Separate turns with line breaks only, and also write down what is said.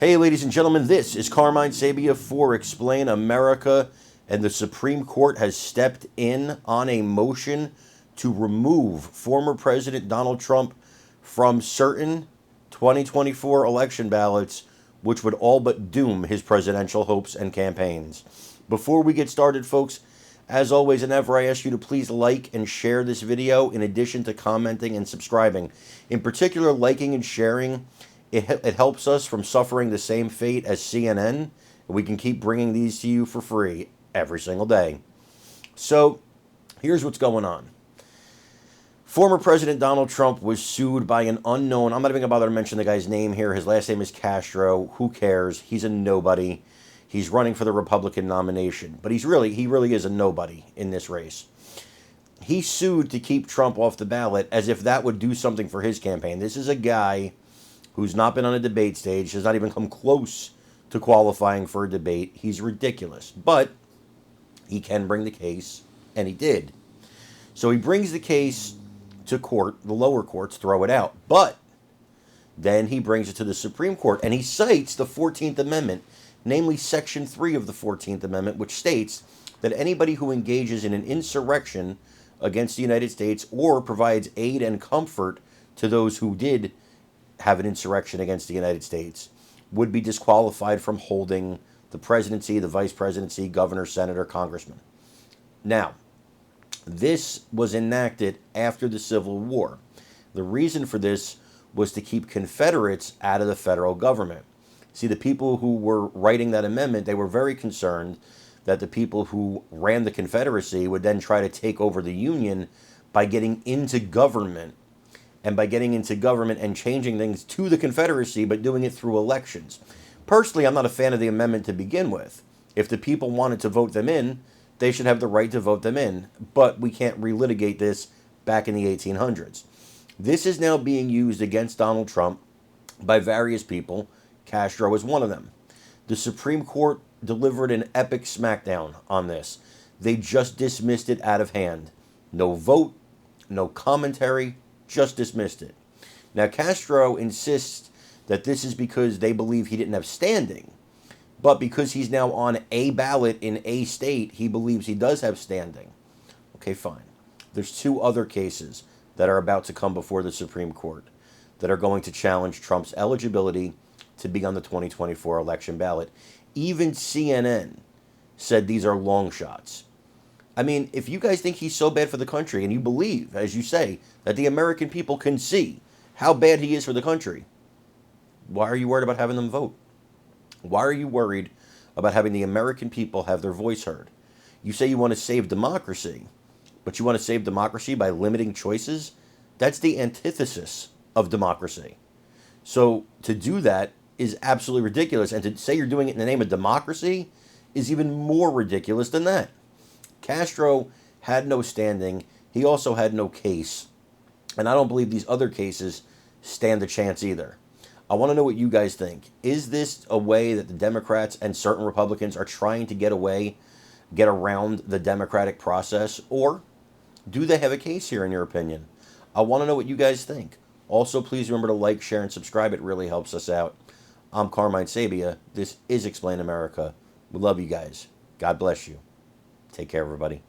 Hey, ladies and gentlemen, this is Carmine Sabia for Explain America, and the Supreme Court has stepped in on a motion to remove former President Donald Trump from certain 2024 election ballots, which would all but doom his presidential hopes and campaigns. Before we get started, folks, as always and ever, I ask you to please like and share this video in addition to commenting and subscribing. In particular, liking and sharing it helps us from suffering the same fate as CNN, and we can keep bringing these to you for free every single day. So, here's what's going on. Former President Donald Trump was sued by an unknown, I'm not even going to bother to mention the guy's name here. His last name is Castro. Who cares? He's a nobody. He's running for the Republican nomination, but he really is a nobody in this race. He sued to keep Trump off the ballot as if that would do something for his campaign. This is a guy who's not been on a debate stage, has not even come close to qualifying for a debate. He's ridiculous. But he can bring the case, and he did. So he brings the case to court. The lower courts throw it out. But then he brings it to the Supreme Court, and he cites the 14th Amendment, namely Section 3 of the 14th Amendment, which states that anybody who engages in an insurrection against the United States or provides aid and comfort to those who did have an insurrection against the United States would be disqualified from holding the presidency, the vice presidency, governor, senator, congressman. Now, this was enacted after the Civil War. The reason for this was to keep Confederates out of the federal government. See, the people who were writing that amendment, they were very concerned that the people who ran the Confederacy would then try to take over the Union by getting into government. And by getting into government and changing things to the Confederacy, but doing it through elections. Personally, I'm not a fan of the amendment to begin with. If the people wanted to vote them in, they should have the right to vote them in. But we can't relitigate this back in the 1800s. This is now being used against Donald Trump by various people. Castro is one of them. The Supreme Court delivered an epic smackdown on this. They just dismissed it out of hand. No vote, no commentary, just dismissed it. Now, Castro insists that this is because they believe he didn't have standing. But because he's now on a ballot in a state, he believes he does have standing. Okay, fine. There's two other cases that are about to come before the Supreme Court that are going to challenge Trump's eligibility to be on the 2024 election ballot. Even CNN said these are long shots. I mean, if you guys think he's so bad for the country, and you believe, as you say, that the American people can see how bad he is for the country, why are you worried about having them vote? Why are you worried about having the American people have their voice heard? You say you want to save democracy, but you want to save democracy by limiting choices? That's the antithesis of democracy. So to do that is absolutely ridiculous, and to say you're doing it in the name of democracy is even more ridiculous than that. Castro had no standing. He also had no case. And I don't believe these other cases stand a chance either. I want to know what you guys think. Is this a way that the Democrats and certain Republicans are trying to get around the democratic process? Or do they have a case here, in your opinion? I want to know what you guys think. Also, please remember to like, share, and subscribe. It really helps us out. I'm Carmine Sabia. This is Explain America. We love you guys. God bless you. Take care, everybody.